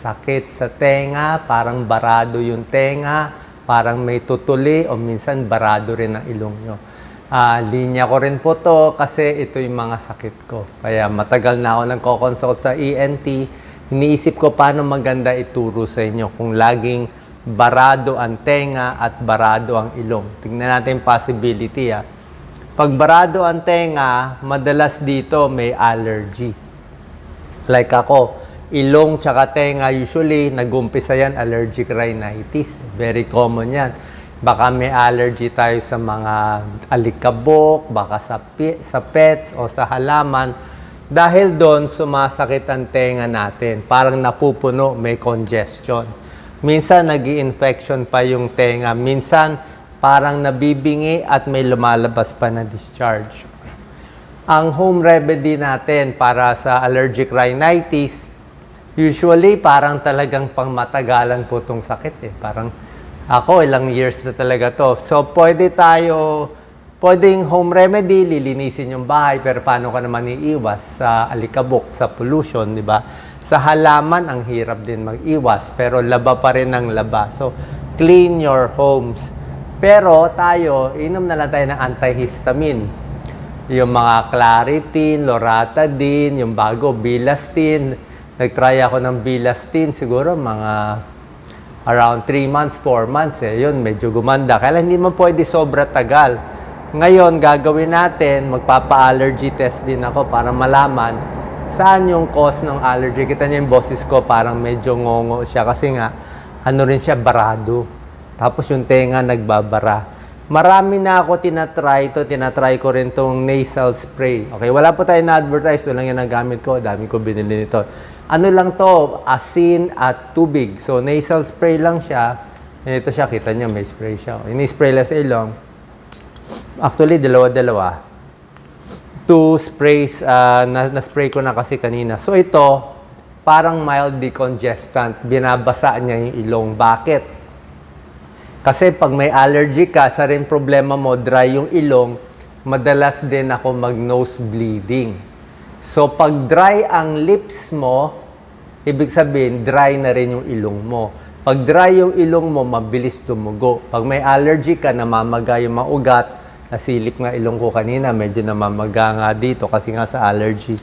sakit sa tenga, parang barado yung tenga, parang may tutuli o minsan barado rin ang ilong nyo. Linya ko rin po to kasi ito yung mga sakit ko. Kaya matagal na ako nagko-consult sa ENT. Iniisip ko paano maganda ituro sa inyo kung laging barado ang tenga at barado ang ilong. Tingnan natin yung possibility. Pag barado ang tenga, madalas dito may allergy. Like ako, ilong tsaka tenga, usually nag-umpisa yan, allergic rhinitis. Very common yan. Baka may allergy tayo sa mga alikabok, baka sa pets o sa halaman. Dahil doon, sumasakit ang tenga natin. Parang napupuno, may congestion. Minsan, nag-i-infection pa yung tenga. Minsan, parang nabibingi at may lumalabas pa na discharge. Ang home remedy natin para sa allergic rhinitis, usually, parang talagang pangmatagalan po itong sakit. Parang ako, ilang years na talaga to. So, pwedeng home remedy, lilinisin yung bahay, pero paano ka naman iiwas sa alikabok, sa pollution, di ba? Sa halaman, ang hirap din mag-iwas, pero laba pa rin ang laba. So, clean your homes. Pero tayo, inom na lang tayo ng antihistamine. Yung mga Claritin, Loratadine, yung bago, Bilastine. Nag-try ako ng Bilastine, siguro mga around 3 months, 4 months. Yun, medyo gumanda. Kaya hindi mo pwede sobra tagal. Ngayon, gagawin natin, magpapa-allergy test din ako para malaman saan yung cause ng allergy. Kita niyo yung boses ko, parang medyo ngongo siya. Kasi nga, ano rin siya, barado. Tapos yung tenga nagbabara. Marami na ako tinatry ito. Tinatry ko rin itong nasal spray. Okay, wala po tayo na-advertise. Ito lang yung nagamit ko. Dami ko binili nito. Ano lang to, asin at tubig. So, nasal spray lang siya. Ito siya, kita niyo, may spray siya. Ini-spray lang sa ilong. Actually, dalawa-dalawa. 2 sprays, na-spray ko na kasi kanina. So, ito, parang mild decongestant. Binabasa niya yung ilong. Bakit? Kasi pag may allergy ka, sa rin problema mo, dry yung ilong, madalas din ako mag-nose bleeding. So, pag dry ang lips mo, ibig sabihin, dry na rin yung ilong mo. Pag dry yung ilong mo, mabilis tumugo. Pag may allergy ka, namamaga yung mga ugat, nasilip nga ilong ko kanina, medyo namamaga nga dito kasi nga sa allergy.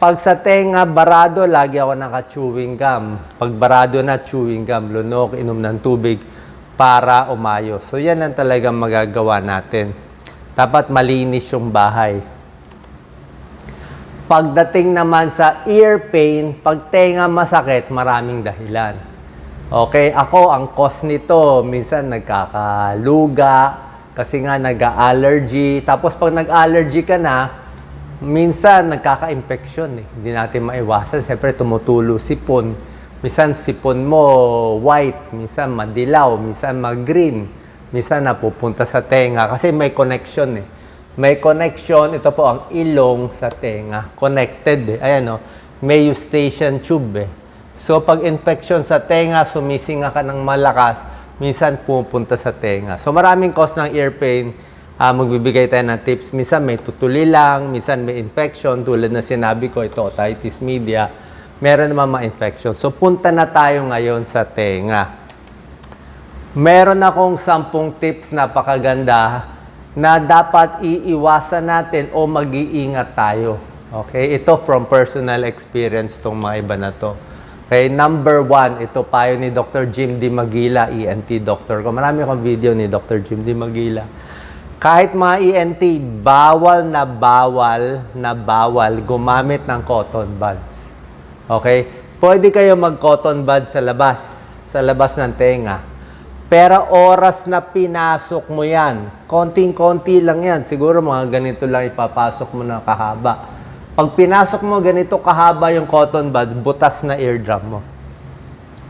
Pag sa tenga, barado, lagi ako naka-chewing gum. Pag barado na, chewing gum, lunok, inom ng tubig para umayos. So, yan lang talagang magagawa natin. Dapat malinis yung bahay. Pagdating naman sa ear pain, pag tenga masakit, maraming dahilan. Okay, ako, ang cause nito, minsan nagkakaluga, kasi nga nag-allergy. Tapos pag nag-allergy ka na, minsan nagkaka-infection. Hindi natin maiwasan. Siyempre, tumutulo sipon. Minsan sipon mo white, minsan madilaw, minsan mag-green. Minsan napupunta sa tenga kasi may connection May connection, ito po ang ilong sa tenga. Connected Ayan may eustachian tube So pag infection sa tenga, sumisinga ka ng malakas, minsan pupunta sa tenga. So maraming cause ng ear pain. Magbibigay tayo ng tips. Minsan may tutuli lang, minsan may infection. Tulad na sinabi ko, ito, otitis media. Meron naman mga infection. So punta na tayo ngayon sa tenga. Meron akong 10 tips napakaganda na dapat iiwasan natin o mag-iingat tayo. Okay? Ito from personal experience tong mga iba na to. Okay? Number 1, ito payo ni Dr. Jim D. Magila, ENT doctor ko. Marami akong video ni Dr. Jim D. Magila. Kahit mga ENT, bawal na bawal gumamit ng cotton buds. Okay? Pwede kayo mag-cotton bud sa labas ng tenga. Pero oras na pinasok mo yan, konting-konti lang yan. Siguro mga ganito lang ipapasok mo na kahaba. Pag pinasok mo ganito kahaba yung cotton bud, butas na eardrum mo.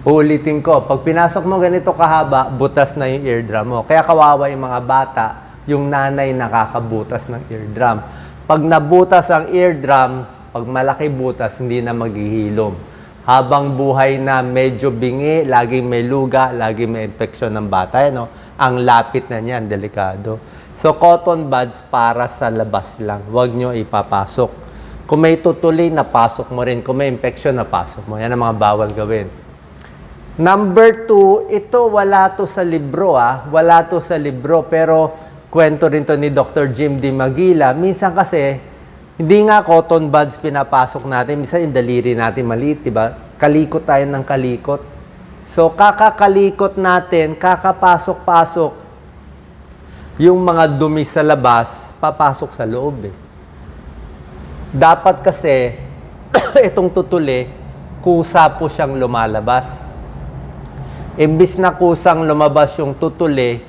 Uulitin ko, pag pinasok mo ganito kahaba, butas na yung eardrum mo. Kaya kawawa yung mga bata, yung nanay nakakabutas ng eardrum. Pag nabutas ang eardrum, pag malaki butas, hindi na maghihilom. Habang buhay na medyo bingi, laging may luga, laging may infeksyon ng bata. Ang lapit na niyan, delikado. So, cotton buds para sa labas lang. Huwag nyo ipapasok. Kung may tutuli, napasok mo rin. Kung may infection, napasok mo. Yan ang mga bawal gawin. Number 2, ito wala to sa libro Wala to sa libro. Pero kwento rin to ni Dr. Jim D. Magila. Minsan kasi, hindi nga cotton buds pinapasok natin. Minsan yung daliri natin maliit, diba? Kalikot tayo ng kalikot. So, kakakalikot natin, kakapasok-pasok, yung mga dumi sa labas, papasok sa loob Dapat kasi, itong tutuli, kusa po siyang lumalabas. Imbis na kusang lumabas yung tutuli,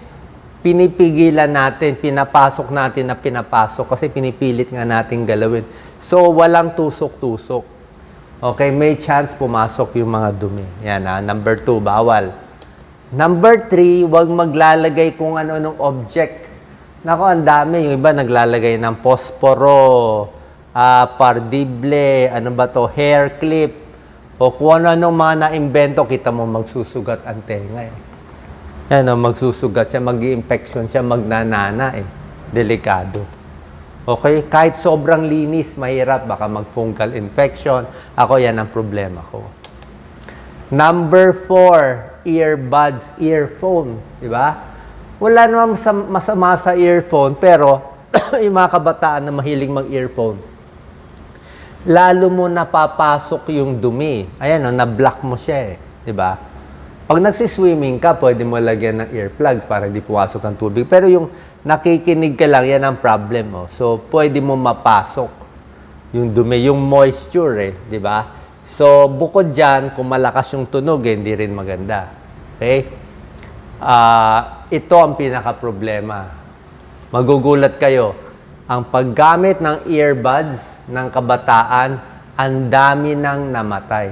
pinipigilan natin, pinapasok natin na pinapasok kasi pinipilit nga natin galawin. So, walang tusok-tusok. Okay, may chance pumasok yung mga dumi. Yan number 2, bawal. Number 3, huwag maglalagay kung ano-anong object. Nako, ang dami. Yung iba naglalagay ng posporo, pardible, ano ba to, hair clip, o kung ano-anong mga na-invento, kita mo magsusugat ang tenga Yan magsusugat siya, mag-i-infection siya, magnanana Delikado. Okay? Kahit sobrang linis, mahirap, baka mag-fungal infection. Ako, yan ang problema ko. Number 4, earbuds, earphone. Diba? Wala naman masama sa earphone, pero yung mga kabataan na mahilig mag-earphone, lalo mo napapasok yung dumi. Ayan, na-block mo siya Diba? Pag nagsiswimming ka, pwede mo lagyan ng earplugs para hindi pumasok ang tubig. Pero yung nakikinig ka lang, yan ang problem mo. So, pwede mo mapasok yung dumi, yung moisture Diba? So, bukod dyan, kung malakas yung tunog, hindi rin maganda. Okay? Ito ang pinaka-problema. Magugulat kayo. Ang paggamit ng earbuds ng kabataan, ang dami nang namatay.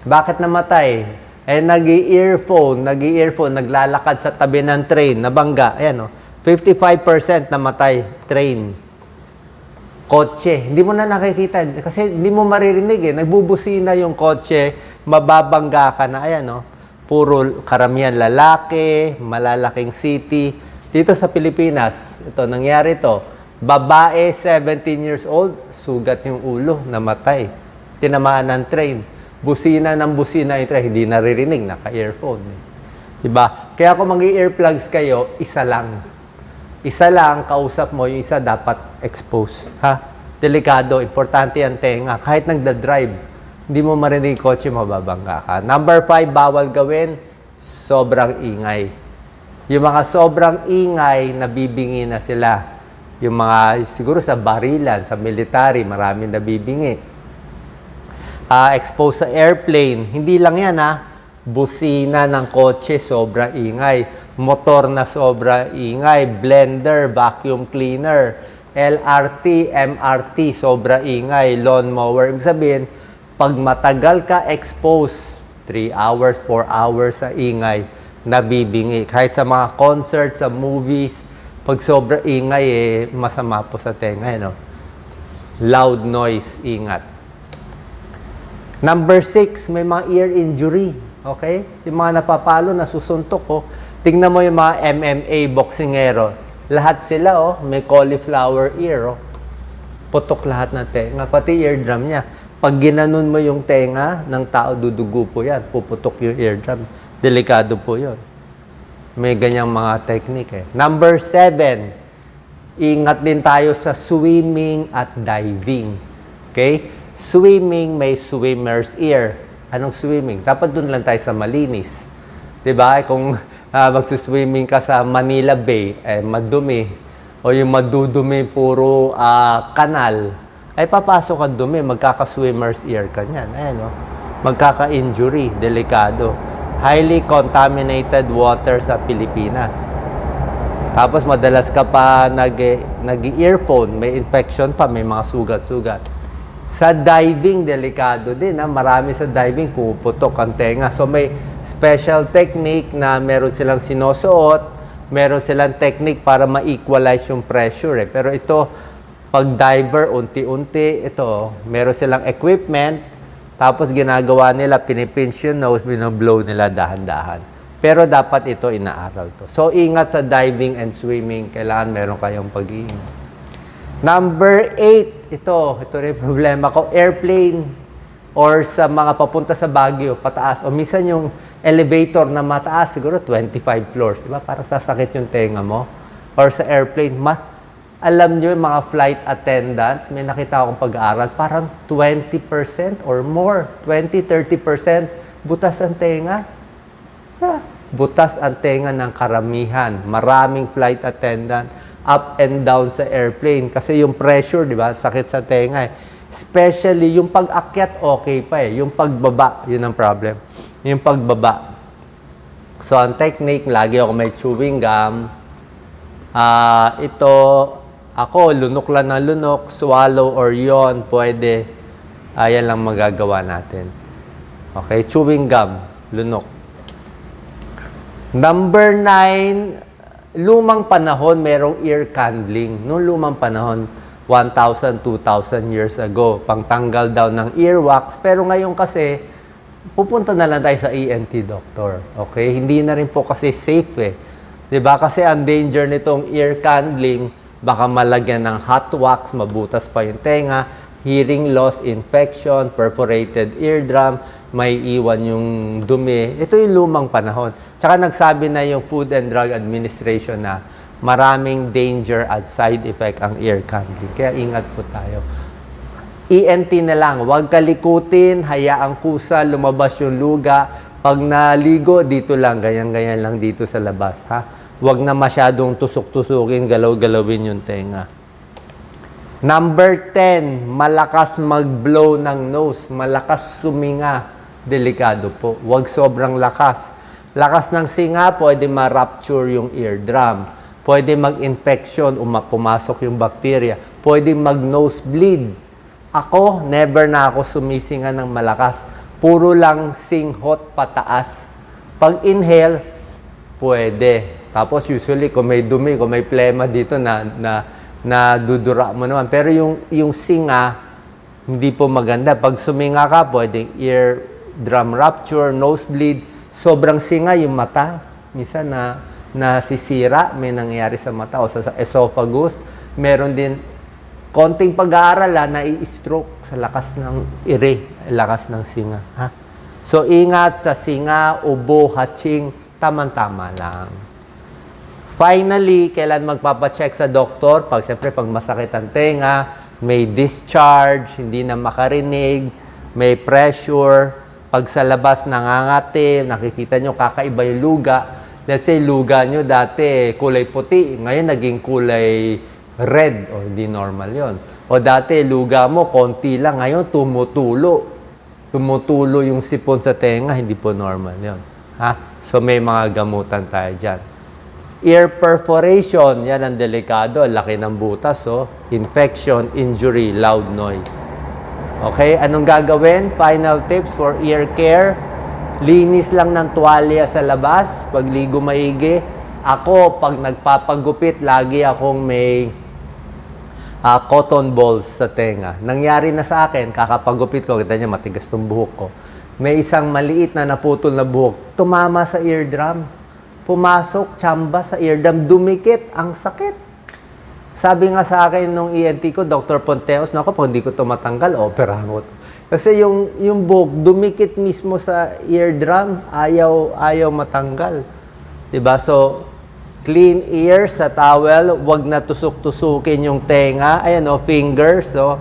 Bakit namatay? Nag-earphone, naglalakad sa tabi ng train, nabangga. Ayan 55% namatay, train. Kotse, hindi mo na nakikita. Kasi hindi mo maririnig Nagbubusina yung kotse, mababangga ka na. Ayan puro karamihan lalaki, malalaking city. Dito sa Pilipinas, ito, nangyari to. Babae, 17 years old, sugat yung ulo, namatay. Tinamaan ng train. Busina ng busina yung train, hindi naririnig, naka-earphone. Diba? Kaya kung mag-earplugs kayo, isa lang. Isa lang, kausap mo, yung isa dapat expose. Delikado, importante ang tenga. Kahit nagda-drive, hindi mo marinig kotse, mababangga ka. Number 5, bawal gawin, sobrang ingay. Yung mga sobrang ingay, nabibingi na sila. Yung mga, siguro sa barilan, sa military, maraming nabibingi. Expose sa airplane, hindi lang yan busina ng kotse, sobra ingay. Motor na sobra ingay. Blender, vacuum cleaner, LRT, MRT, sobra ingay. Lawnmower, ibig sabihin, pag matagal ka expose, 3 hours, 4 hours sa ingay, nabibingi. Kahit sa mga concert, sa movies, pag sobra ingay, masama po sa tenga. Loud noise, ingat. Number 6, may mga ear injury. Okay? Yung mga napapalo, nasusuntok. Tingnan mo yung mga MMA boksingero. Lahat sila, may cauliflower ear. Putok lahat ng tenga, pati eardrum niya. Pag ginanon mo yung tenga ng tao, dudugo po yan. Puputok yung eardrum. Delikado po yun. May ganyang mga technique Number 7, ingat din tayo sa swimming at diving. Okay? Swimming, may swimmer's ear. Anong swimming? Dapat dun lang tayo sa malinis. Diba? Kung magsuswimming ka sa Manila Bay, madumi. O yung madudumi, puro kanal. Ay papasok ang dumi, magkaka-swimmer's ear ka niyan. Ayan magkaka-injury, delikado. Highly contaminated water sa Pilipinas. Tapos madalas ka pa nag-earphone, may infection pa, may mga sugat-sugat. Sa diving, delikado din. Marami sa diving, puputok ang tenga. So may special technique na meron silang sinusuot, meron silang technique para ma-equalize yung pressure. Pero ito, pag diver, unti-unti, ito, meron silang equipment, tapos ginagawa nila, pinipinch yung nose, binoblow nila dahan-dahan. Pero dapat ito inaaral to. So, ingat sa diving and swimming. Kailangan meron kayong pag-iingat. Number 8, ito rin yung problema ko, airplane or sa mga papunta sa Baguio, pataas. O minsan yung elevator na mataas, siguro 25 floors. Diba? Parang sasakit yung tenga mo. Or sa airplane, alam nyo yung mga flight attendant, may nakita akong pag-aaral, parang 20% or more, 20-30% butas ang tenga. Yeah. Butas ang tenga ng karamihan. Maraming flight attendant, up and down sa airplane. Kasi yung pressure, di ba, sakit sa tenga eh. Especially yung pag-akyat, okay pa eh. Yung pagbaba, yun ang problem. Yung pagbaba. So, ang technique, lagi ako may chewing gum. Ito, ako, lunok lang ng lunok, swallow or yawn, pwede. Yan lang magagawa natin. Okay, chewing gum, lunok. Number 9, lumang panahon, merong ear candling. Noong lumang panahon, 1,000, 2,000 years ago, pangtanggal daw ng earwax. Pero ngayon kasi, pupunta na lang tayo sa ENT doctor. Okay? Hindi na rin po kasi safe eh. 'Di ba? Kasi ang danger nitong ear candling, baka malagyan ng hot wax, mabutas pa yung tenga, hearing loss, infection, perforated eardrum, may iwan yung dumi. Ito yung lumang panahon. Tsaka nagsabi na yung Food and Drug Administration na maraming danger at side effect ang ear candling. Kaya ingat po tayo. ENT na lang, huwag kalikutin, hayaang kusa, lumabas yung luga. Pag naligo, dito lang, ganyan-ganyan lang dito sa labas. Ha? Huwag na masyadong tusok-tusukin, galaw-galawin yung tenga. Number 10, malakas mag-blow ng nose, malakas suminga. Delikado po, huwag sobrang lakas. Lakas ng singa, pwede ma-rupture yung eardrum. Pwede mag-infection, pumasok yung bacteria. Pwede mag-nosebleed. Ako, never na ako sumisinga ng malakas. Puro lang singhot pataas. Pag inhale, pwede. Tapos usually, kung may dumi, kung may plema dito na dudura mo naman. Pero yung singa, hindi po maganda. Pag suminga ka, pwedeng eardrum rupture, nosebleed. Sobrang singa yung mata. Minsan nasisira, may nangyayari sa mata o sa esophagus. Meron din konting pag-aaral na i-stroke sa lakas ng lakas ng singa. Ha? So, ingat sa singa, ubo, hatching, tamang-tama lang. Finally, kailan magpapacheck sa doktor? Siyempre, pag masakit ang tenga, may discharge, hindi na makarinig, may pressure, pag sa labas nangangati, nakikita nyo kakaiba yung luga. Let's say, luga nyo dati kulay puti, ngayon naging kulay red, o hindi normal yon. O dati, luga mo, konti lang. Ngayon, tumutulo. Tumutulo yung sipon sa tenga, hindi po normal yon. Ha? So, may mga gamutan tayo dyan. Ear perforation, yan ang delikado. Laki ng butas, oh. Infection, injury, loud noise. Okay, anong gagawin? Final tips for ear care. Linis lang ng tuwalya sa labas, pagligo maigi. Ako, pag nagpapagupit, lagi akong may cotton balls sa tenga. Nangyari na sa akin, kakapagupit ko, kita niya matigas tong buhok ko. May isang maliit na naputol na buhok, tumama sa eardrum. Pumasok, tsamba sa eardrum, dumikit, ang sakit. Sabi nga sa akin nung ENT ko, Dr. Ponteos, naku, pag hindi ko ito matanggal, operahan ko ito. Kasi yung buhok, dumikit mismo sa eardrum, ayaw matanggal. Diba? So, clean ears sa towel, wag na tusok-tusukin yung tenga, ayan o, fingers, so,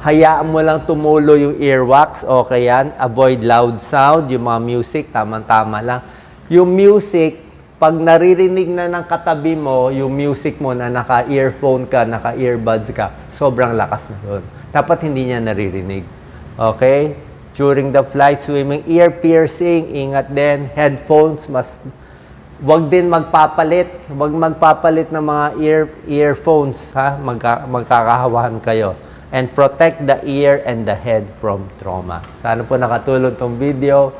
hayaan mo lang tumulo yung earwax, okay yan, avoid loud sound, yung mga music, tamang-tama lang. Yung music, pag naririnig na ng katabi mo, yung music mo na naka-earphone ka, naka-earbuds ka, sobrang lakas na yun. Dapat hindi niya naririnig. Okay? During the flight, swimming, ear piercing, ingat din, headphones, wag din magpapalit. Wag magpapalit ng mga earphones, ha? Magkakahawahan kayo. And protect the ear and the head from trauma. Sana po nakatulong tong video.